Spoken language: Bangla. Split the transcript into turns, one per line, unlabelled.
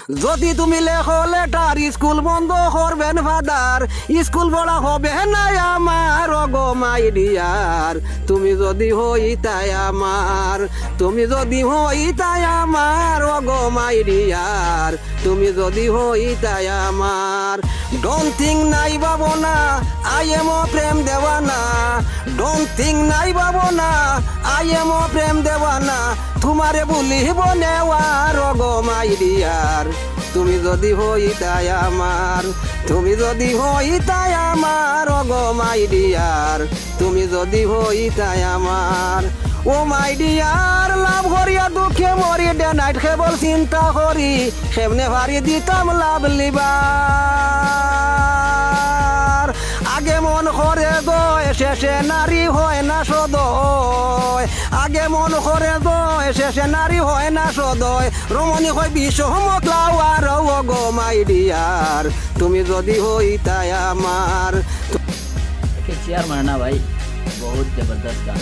যদি তুমি লেখো লেটার স্কুল বন্ধ করবেন ফাদার, স্কুল পড়া হবে না আমার গো মাই ডিয়ার। তুমি যদি হইতাই আমার, তুমি যদি হইতাই আমার গো মাই ডিয়ার, তুমি যদি হইতাই আমার। ডোন্ট থিঙ্ক নাই বাবনা আই এম ও প্রেম দেওয়ানা, ডোন্ট থিঙ্ক নাই বাবনা আই এম ও প্রেম দেওয়ানা, তোমারে বলিব নেওয়ার গো মাই ডিয়ার। তুমি যদি হইতাই আমার, তুমি যদি হইতাই আমার গো মাই ডিয়ার, তুমি যদি হইতাই আমার। ও মাই ডিয়ার লাভ করিয়া দুঃখে মরি, ডে নাইট কেবল চিন্তা করি সেমনে ভারি দিতাম লাভ লিবার। আগে মন করে দয় শেষে নারী হয় না সদয়, আগে মন করে দয় শেষে নারী হয় না সদয়, রমণী হয় বিষম ক্লাওয়ার গো মাই ডিয়ার, তুমি যদি হইতাই আমার।
চেয়ার মারনা ভাই, বহুত জবরদস্ত গান।